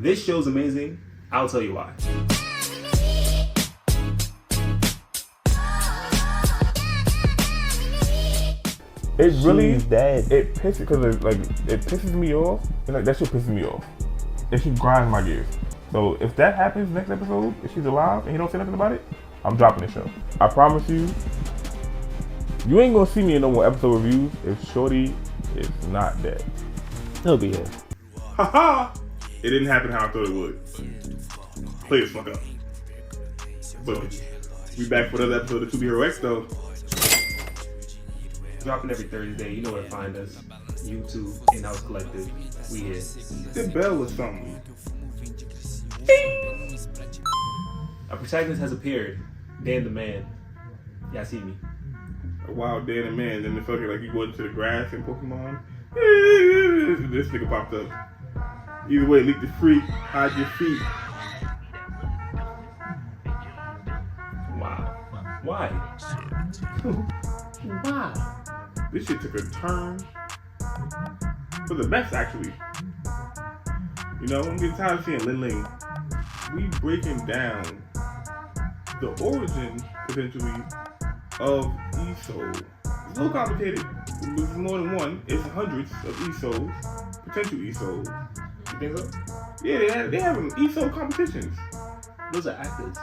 This show's amazing. I'll tell you why. It really, She's dead. it pisses me off. And like that shit pisses me off. It should grind my gears. So if that happens next episode, if she's alive and he don't say nothing about it, I'm dropping the show. I promise you, you ain't gonna see me in no more episode reviews if Shorty is not dead. He'll be here. Haha! It didn't happen how I thought it would. Play this fuck up. But we back for another episode of 2 Hero X though. Dropping every Thursday. You know where to find us. YouTube, In-House Collective. We here. The bell was something. Ding! Our protagonist has appeared. Dan the Man. Y'all see me. A wild Dan and man, then the fucking like you go into the grass in Pokemon. This nigga popped up. Either way, leak the freak, hide your feet. Wow. Why? Why? This shit took a turn for the best, actually. You know, I'm getting tired of seeing Lin Ling. We breaking down the origin, potentially, of ESO. It's a little complicated. There's more than one. It's hundreds of ESOs, potential ESOs. You think so? Yeah, they have ESO competitions. Those are actors.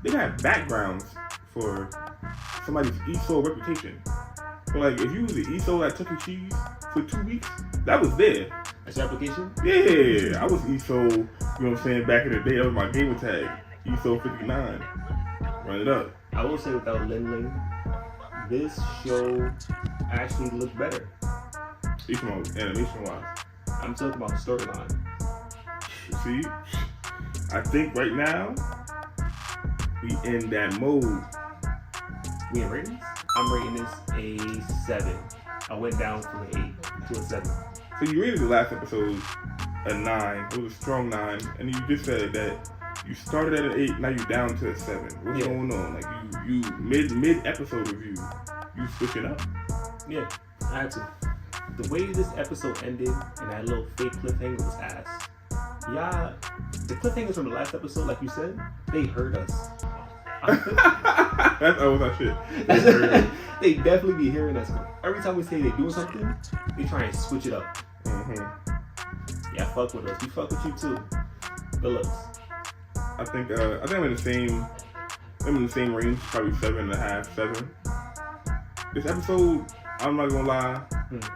They have backgrounds for somebody's ESO reputation. So like, if you was the ESO at Chuck E. Cheese for 2 weeks, that was there. That's your application? Yeah, I was ESO, you know what I'm saying, back in the day. That was my gamer tag, ESO 59. Run it up. I will say without Lin Ling, this show actually looked better. You talking about animation-wise. I'm talking about storyline. See, I think right now, we in that mode. We in ratings? I'm rating this a 7. I went down from an 8 to a 7. So you rated the last episode a 9. It was a strong 9. And you just said that you started at an 8, now you're down to a 7. What's going on? Like you mid episode review, you switching up? Yeah, I had to. The way this episode ended and that little fake cliffhanger was ass. Yeah, the cliffhangers from the last episode, like you said, they hurt us. That's always our shit. They definitely be hearing us. Every time we say they're doing something, they try and switch it up. Mm-hmm. Yeah, fuck with us. We fuck with you too. Good looks. I think I'm in the same range, probably 7.5, 7. This episode, I'm not gonna lie,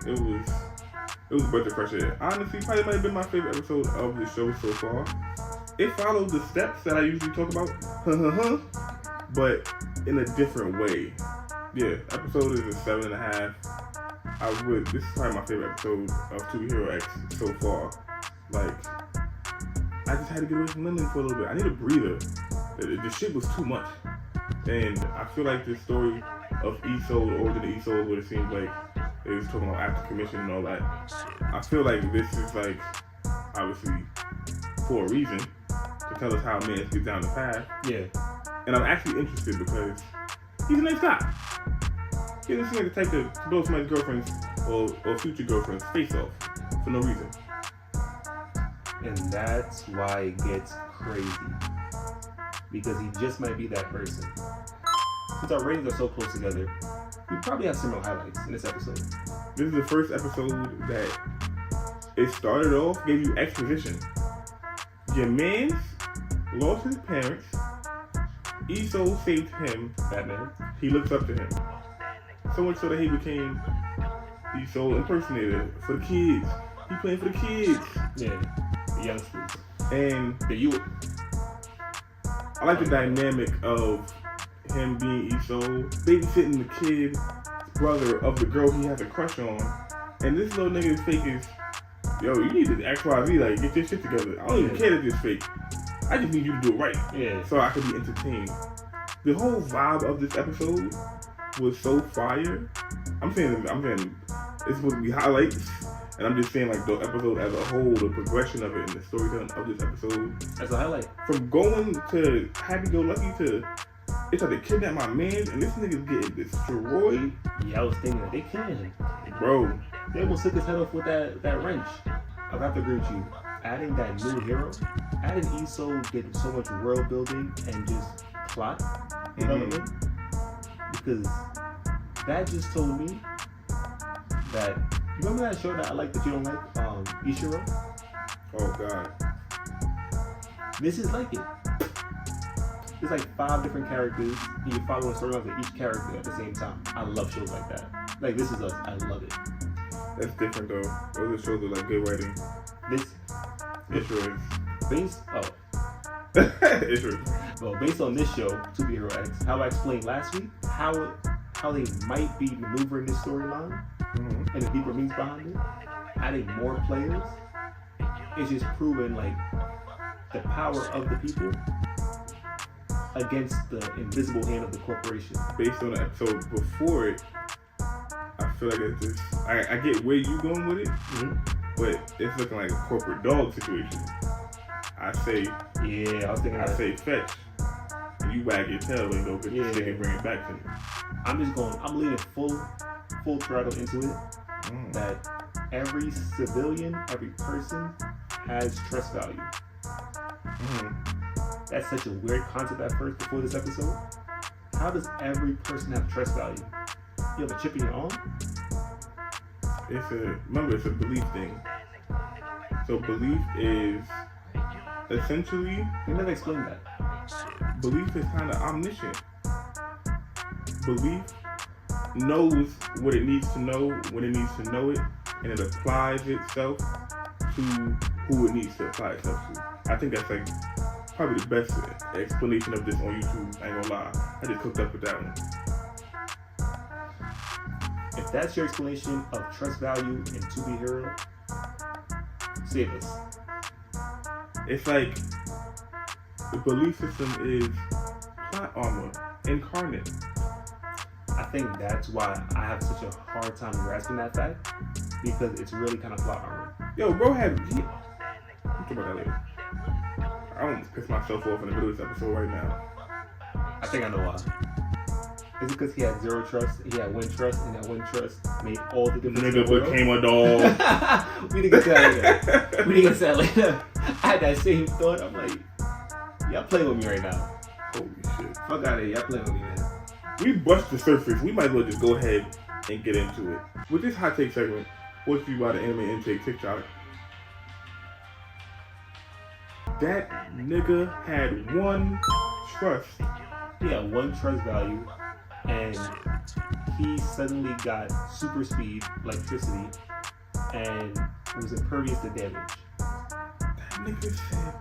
it was a breath of fresh air. Honestly, probably might have been my favorite episode of the show so far. It followed the steps that I usually talk about, but in a different way. Yeah, episode is a 7.5. This is probably my favorite episode of 2 Hero X so far. Like, I just had to get away from Lin Ling for a little bit. I need a breather. The shit was too much. And I feel like the story of ESO, the origin of ESO, is what it seems like they was talking about after commission and all that. I feel like this is like, obviously, for a reason, to tell us how a man gets down the path. Yeah. And I'm actually interested because he's a nice guy. He doesn't seem like the type to blow somebody's girlfriend's or future girlfriend's face off for no reason. And that's why it gets crazy. Because he just might be that person. Since our ratings are so close together, we probably have similar highlights in this episode. This is the first episode that it started off, gave you exposition. Your man lost his parents. ESO saved him. Batman. He looks up to him. So much so that he became ESO impersonator for the kids. He playing for the kids. Yeah. The youngsters. And the youth. I like the dynamic of him being ESO, babysitting the kid, brother of the girl he has a crush on. And this little nigga's fake is, yo, you need to XYZ, like, get your shit together. I don't even care that this fake. I just need you to do it right. Yeah. So I could be entertained. The whole vibe of this episode was so fire. I'm saying it's supposed to be highlights. And I'm just saying, like, the episode as a whole, the progression of it and the storytelling of this episode. That's a highlight. From going to happy-go-lucky to, it's like they kidnap my man and this nigga's getting destroyed. Yeah, I was thinking that they can. Bro. They almost took his head off with that wrench. I have to agree with you. Adding that new hero Adding ESO did so much world building and just plot development because that just told me that you remember that show that I like that you don't like, Ishiro? Oh God. This is like it. There's like 5 different characters and you're following storylines of each character at the same time. I love shows like that. Like This Is Us, I love it. That's different though. Those are shows with like good writing. Ishiro is. Based on this show, Superhero X, how I explained last week, how they might be maneuvering this storyline and the deeper meanings behind it, adding more players, it's just proven like the power of the people against the invisible hand of the corporation. Based on the episode before it, I feel like it's just I get where you going with it, but it's looking like a corporate dog situation. I say fetch. And you wag your tail and go get the stick and bring it back to me. I'm leaning full throttle into it. That every civilian, every person has trust value. That's such a weird concept at first before this episode. How does every person have trust value? You have a chip in your arm? It's a belief thing. So belief is essentially... You never explained that. Belief is kind of omniscient. Belief knows what it needs to know when it needs to know it, and it applies itself to who it needs to apply itself to. I think that's like probably the best explanation of this on YouTube. I ain't gonna lie. I just cooked up with that one. If that's your explanation of trust value in To Be Hero, save us. It's like the belief system is plot armor incarnate. I think that's why I have such a hard time grasping that fact, because it's really kind of plot armor. Yo, bro had... We'll talk about that later. I don't piss myself off in the middle of this episode right now. I think I know why. Is it because he had 0 trust, he had 1 trust, and that 1 trust made all the difference? Nigga became a dog. We didn't get to that later. I had that same thought. I'm like, y'all playing with me right now. Holy shit. Fuck out of here. Y'all playing with me, man. We brushed the surface. We might as well just go ahead and get into it. With this hot take segment, brought to you by the AnimeIntake TikTok. That nigga had 1 trust. He had 1 trust value, and he suddenly got super speed, electricity, and was impervious to damage. That nigga said,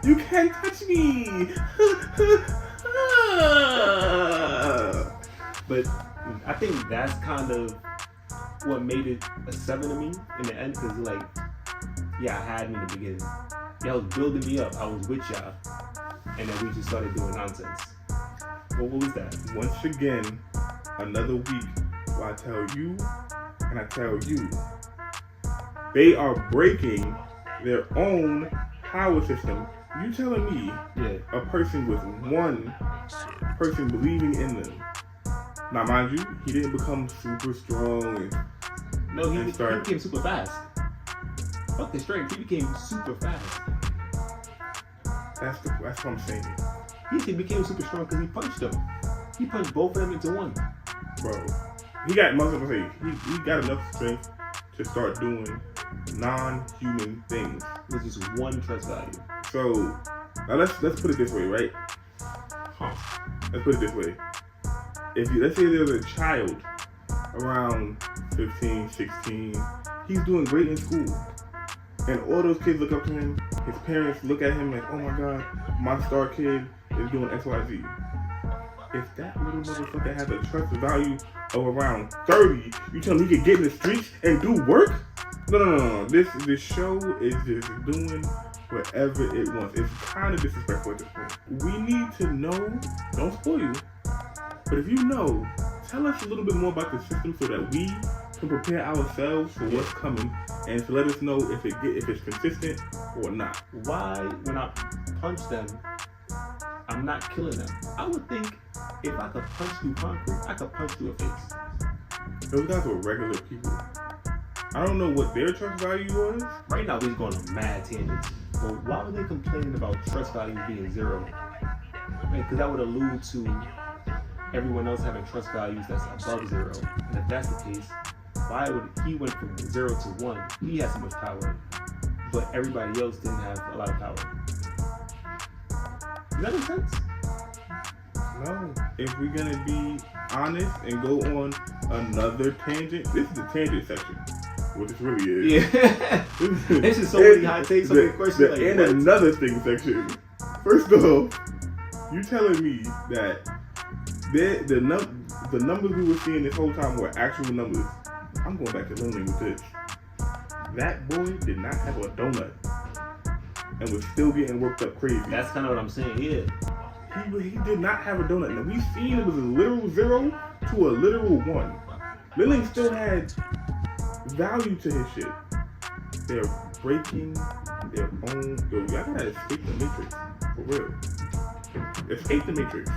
you can't touch me. But I think that's kind of what made it a 7 to me in the end, because like, yeah, I had me in the beginning. Y'all was building me up. I was with y'all, and then we just started doing nonsense. What was that? Once again, another week where I tell you and I tell you, they are breaking their own power system. You telling me a person with 1 person believing in them. Now, mind you, he didn't become super strong. No, he became super fast. Fuck the strength, he became super fast. That's what I'm saying. He became super strong because he punched them. He punched both of them into 1. Bro, he got he got enough strength to start doing non-human things. With just 1 trust value. So now let's put it this way, right? Let's put it this way. Let's say there's a child around 15, 16, he's doing great in school. And all those kids look up to him, his parents look at him like, oh my God, my star kid is doing XYZ. If that little motherfucker has a trust value of around 30, you tell him he could get in the streets and do work? No. This show is just doing whatever it wants. It's kind of disrespectful at this point. We need to know, don't spoil you, but if you know, tell us a little bit more about the system so that we can prepare ourselves for what's coming and to let us know if it's consistent or not. Why, when I punch them, I'm not killing them? I would think if I could punch through concrete, I could punch through a face. Those guys were regular people. I don't know what their trust value was. Right now, we're going on mad tangents. But why were they complaining about trust values being 0? Because that would allude to everyone else having trust values that's above 0. And if that's the case, why would he went from 0 to 1? He had so much power, but everybody else didn't have a lot of power. Does that make sense? No. If we're gonna be honest and go on another tangent, this is the tangent section. What this really is. Yeah. This is so many hot takes, so many questions. Like, and what? another thing section. First off, you telling me that the numbers we were seeing this whole time were actual numbers. I'm going back to learning with this. That boy did not have a donut and was still getting worked up crazy. That's kind of what I'm saying, yeah. He did not have a donut. Now we seen it was a literal 0 to a literal 1. Lilling still had value to his shit. They're breaking their own. Yo, y'all gotta escape the matrix. For real. Escape the matrix.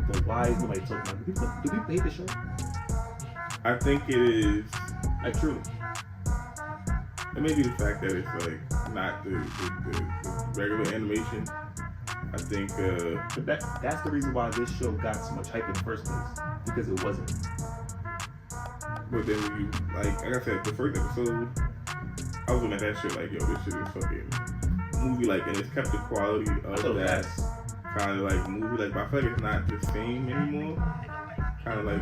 But why is nobody talking about it? Do we hate the show? I think it is. Like, truly. It may be the fact that it's like not the regular animation. I think but that's the reason why this show got so much hype in the first place. Because it wasn't. But then when you, like I said, the first episode, I was looking at that shit like, yo, this shit is fucking movie like, and it's kept the quality of that kind of like movie like, but I feel like it's not the same anymore. Kind of like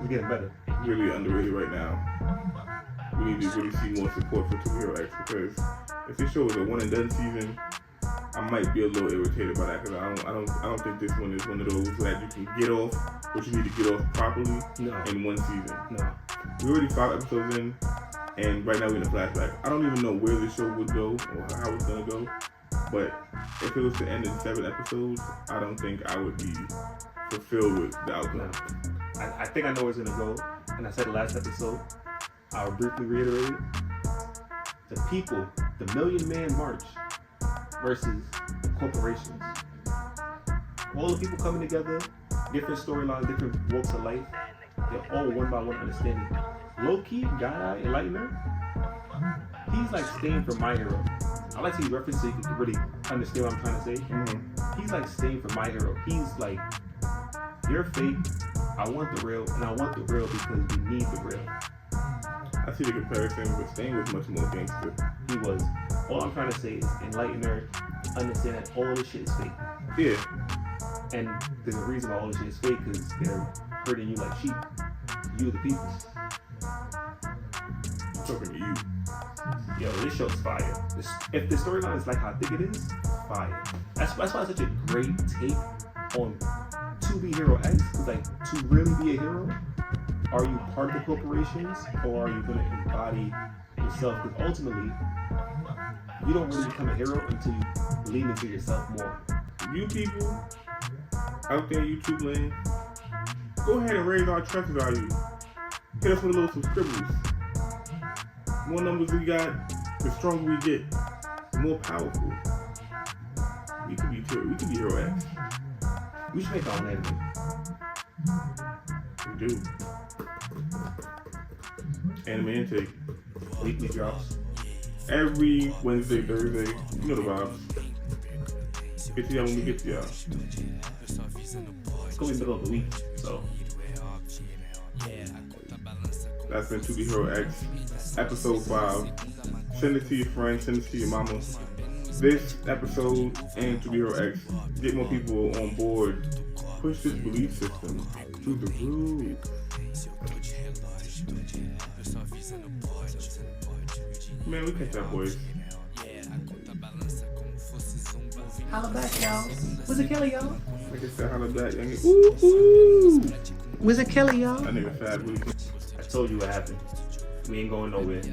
it's getting better. Really underrated right now. We need to really see more support for Superhero X, because if this show was a one and done season, I might be a little irritated by that, because I don't think this one is one of those that you can get off what you need to get off properly in one season. No. We already 5 episodes in, and right now we're in a flashback. I don't even know where the show would go or how it's gonna go, but if it was to end in 7 episodes, I don't think I would be fulfilled with the outcome. No. I think I know where it's gonna go, and I said the last episode. I'll briefly reiterate it. The people, the Million Man March versus corporations. All the people coming together, different storylines, different walks of life. They're all one by one understanding. Low-key, God-Eye, Enlightener, he's like Stain from My Hero. I like to use reference so you can really understand what I'm trying to say. Mm-hmm. He's like Stain from My Hero. He's like, you're fake, I want the real, and I want the real because we need the real. I see the comparison, but Stain was much more gangster. He was. All I'm trying to say is Enlightener understand that all this shit is fake. Yeah. And there's a reason why all this shit is fake, because they're hurting you like sheep. You the people. I'm talking to you. Yo, this show's fire. If the storyline is like how I think it is, fire. That's why it's such a great take on to be Hero X. It's like, to really be a hero, are you part of the corporations, or are you going to embody yourself? Because ultimately, you don't really become a hero until you lean into yourself more. You people out there, YouTube land, go ahead and raise our trust value. Hit us with a little subscribers. The more numbers we got, the stronger we get, the more powerful. We could be Hero X. We should make our own anime. We do. AnimeIntake. Weekly drops. Every Wednesday, Thursday. You know the vibes. Get to y'all when we get to y'all. It's going to be middle of the week, so. That's been To Be Hero X, episode 5. Send it to your friends, send it to your mama. This episode and To Be Hero X, get more people on board. Push this belief system to the roof. Man, we catch that, boys. Holla back, y'all. Where's it Kelly, y'all? Like I said, holla back, young. Ooh, ooh. Where's it Kelly, y'all? That nigga fat, really. I told you what happened. We ain't going nowhere.